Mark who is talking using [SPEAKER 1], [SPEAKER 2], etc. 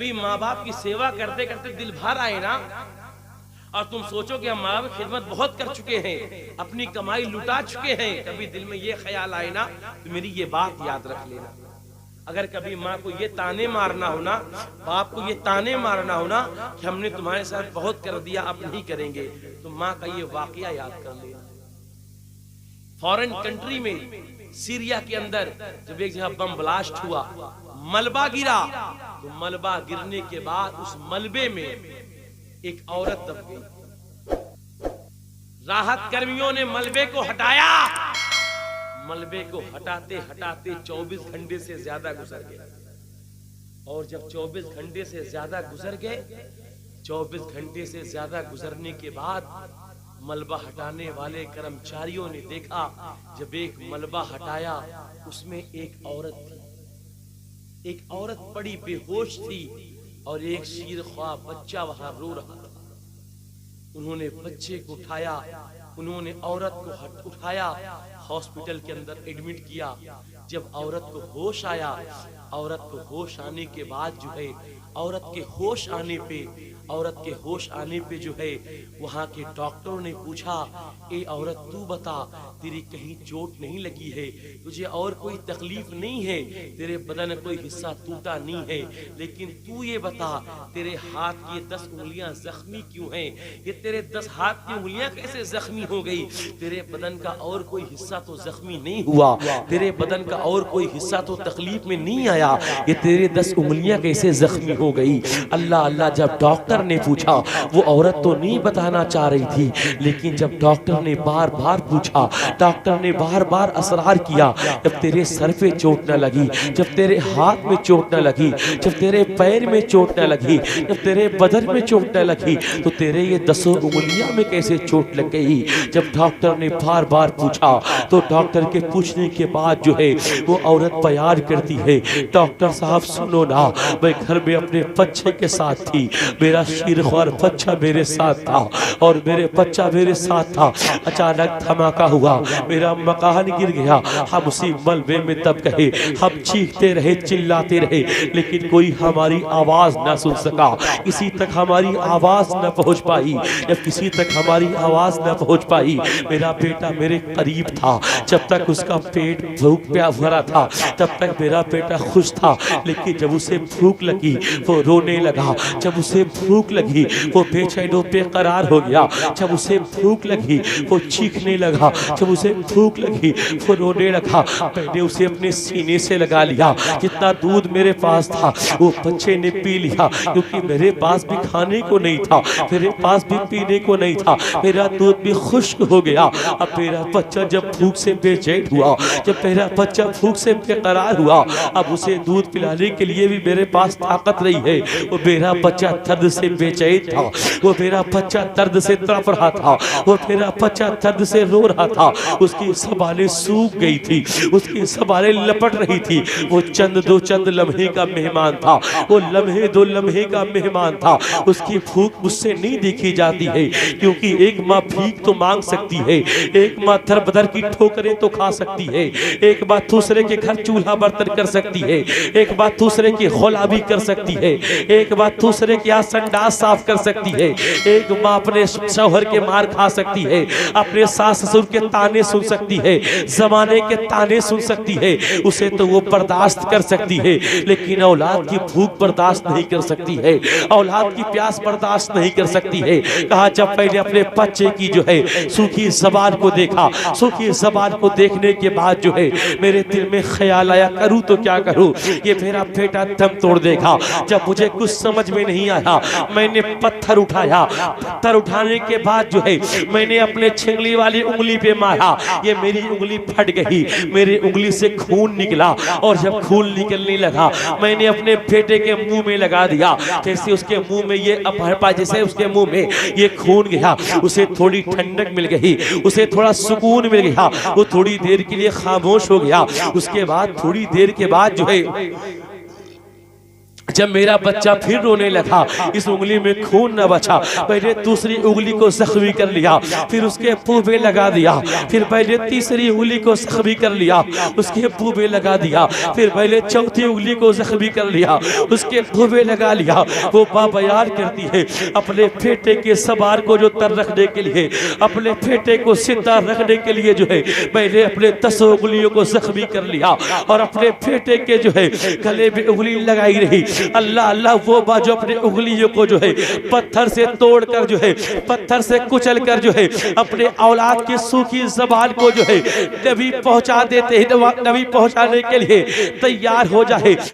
[SPEAKER 1] कभी माँ बाप की सेवा करते करते दिल भर आए ना, और तुम सोचो कि हम माँ बाप की खिदमत बहुत कर चुके हैं, अपनी कमाई लुटा चुके हैं, कभी दिल में ये ख्याल आए ना तो मेरी ये बात याद रख लेना। अगर कभी माँ को ये ताने मारना हो ना, बाप को ये ताने मारना हो ना कि हमने तुम्हारे साथ बहुत कर दिया अब नहीं करेंगे, तो माँ का ये वाकया याद कर लेना। फॉरेन कंट्री में सीरिया के अंदर जब एक जगह बम ब्लास्ट हुआ, मलबा गिरा, तो मलबा गिरने के बाद उस मलबे में एक औरत दब गई। राहत कर्मियों ने मलबे को हटाया, मलबे को हटाते हटाते 24 घंटे से ज्यादा गुजर गए। और जब 24 घंटे से ज्यादा गुजर गए, 24 घंटे से ज्यादा गुजरने के बाद मलबा हटाने वाले कर्मचारियों ने देखा, जब एक मलबा हटाया उसमें एक औरत थी। एक औरत बड़ी बेहोश थी और एक शीरख्वार बच्चा वहां रो रहा था। उन्होंने बच्चे को उठाया, उन्होंने औरत को उठाया, हॉस्पिटल के अंदर एडमिट किया। जब औरत को होश आया, औरत को होश आने के बाद जो है, औरत के होश आने पे जो है वहाँ के डॉक्टरों ने पूछा, ए औरत तू बता, तेरी कहीं चोट नहीं लगी है, तुझे और कोई तकलीफ नहीं है, तेरे बदन कोई हिस्सा टूटा नहीं है, लेकिन तू ये बता तेरे हाथ की ये 10 उंगलियां जख्मी क्यों हैं? ये तेरे 10 हाथ की उंगलियां कैसे जख्मी हो गई? तेरे बदन का और कोई हिस्सा तो जख्मी नहीं हुआ, तेरे बदन का और कोई हिस्सा तो तकलीफ में नहीं आया, ये तेरे 10 उंगलियां कैसे जख्मी हो गई? अल्लाह अल्लाह, जब डॉक्टर ने पूछा, वो औरत तो नहीं बताना चाह रही थी, लेकिन जब डॉक्टर ने बार बार पूछा, डॉक्टर ने बार बार असरार किया, जब तेरे सर पे चोट न लगी, जब तेरे हाथ में चोट न लगी, जब तेरे पैर में चोट न लगी, जब तेरे बदन में चोट न लगी, तो तेरे ये 10 उंगलियां में कैसे चोट लग गई? जब डॉक्टर ने बार बार पूछा, तो डॉक्टर के पूछने के बाद जो है वो औरत बयान करती है, डॉक्टर साहब सुनो ना, मैं घर में अपने बच्चे के साथ थी, मेरा शीरख्वार बच्चा मेरे साथ था और मेरे बच्चा मेरे साथ था, अचानक धमाका हुआ, मेरा मकान गिर गया, हम उसी मलबे में दब गए, हम चीखते रहे, चिल्लाते रहे, लेकिन कोई हमारी आवाज न सुन सका, किसी तक हमारी आवाज न पहुंच पाई, जब किसी तक हमारी आवाज न पहुंच पाई, मेरा बेटा मेरे करीब था, जब तक उसका पेट भूख प्यास भरा था तब तक मेरा बेटा खुश था, लेकिन जब उसे भूख लगी वो रोने लगा, जब उसे भूख लगी वो बेचैन बेकरार हो गया, जब उसे भूख लगी वो चीखने लगा, जब उसे भूख लगी वो रोने लगा। मैंने उसे अपने सीने से लगा लिया, जितना दूध मेरे पास था वो बच्चे ने पी लिया, क्योंकि मेरे पास भी खाने को नहीं था, मेरे पास भी पीने को नहीं था, मेरा दूध भी खुश्क हो गया। अब मेरा बच्चा जब भूख से बेचैन हुआ, जब मेरा बच्चा भूख से बेकरार हुआ, अब उसे दूध पिलाने के लिए भी मेरे पास ताकत नहीं है, वो मेरा बच्चा दर्द से बेचैन था, वो मेरा बच्चा दर्द से तड़प रहा था, वो मेरा बच्चा दर्द से रो रहा था, उसकी सबालें सूख गई थी, उसकी सबालें लपट रही थी, वो चंद दो चंद लम्हे का मेहमान था, वो लम्हे दो लम्हे का मेहमान था, उसकी भूख मुझसे नहीं देखी जाती है, क्योंकि एक माँ भीख तो मांग सकती है, एक माँ दर बदर की ठोकरें तो खा सकती है, एक बात दूसरे के घर चूल्हा बर्तन कर सकती है, एक बात दूसरे की गुलामी कर सकती है, एक बात दूसरे के यहाँ संडास साफ कर सकती है, एक माँ अपने शौहर के मार खा सकती है, अपने सास ससुर के ताने सुन सकती है, जमाने के ताने सुन सकती है, उसे तो वो बर्दाश्त कर सकती है, लेकिन औलाद की भूख बर्दाश्त नहीं कर सकती है, औलाद की प्यास बर्दाश्त नहीं कर सकती है। कहा जब मैंने अपने बच्चे की जो है सूखी ज़बान को देखा, सूखी ज़बान को देखने के बाद जो है मेरे दिल में ख्याल आया, करूं तो क्या करूं, ये मेरा बेटा दम तोड़ देगा। जब मुझे कुछ समझ में नहीं आया, मैंने पत्थर उठाया, पत्थर उठाने के बाद जो है मैंने अपने छिंगली वाली उंगली पे मारा, ये मेरी उंगली फट गई, मेरी उंगली से खून निकला, और जब खून निकलने लगा मैंने अपने बेटे के मुंह में लगा दिया, जैसे उसके मुंह में ये अपहरपा, जैसे उसके मुंह में ये खून गया, उसे थोड़ी ठंडक मिल गई, उसे थोड़ा सुकून मिल गया, वो थोड़ी देर के लिए खामोश हो गया। उसके बाद थोड़ी देर के बाद जो है जब मेरा बच्चा फिर रोने लगा, इस उंगली में खून न बचा, पहले दूसरी उंगली को जख्मी कर लिया, फिर उसके पूबे लगा दिया, फिर पहले तीसरी उंगली को जख्मी कर लिया, उसके पूबे लगा दिया, फिर पहले चौथी उंगली को जख्मी कर लिया, उसके पूबे लगा लिया। वो बाप बयान करती है अपने बेटे के सवार को जो तर रखने के लिए, अपने बेटे को सीधा रखने के लिए जो है पहले अपने 10 उंगलियों को जख्मी कर लिया और अपने बेटे के जो है गले में उंगली लगाई रही। अल्लाह अल्लाह वो बा जो अपने उंगलियों को जो है पत्थर से तोड़कर जो है पत्थर से कुचल कर जो है अपने औलाद की सूखी ज़बान को जो है नबी पहुंचा देते हैं, नबी पहुंचाने के लिए तैयार हो जाए।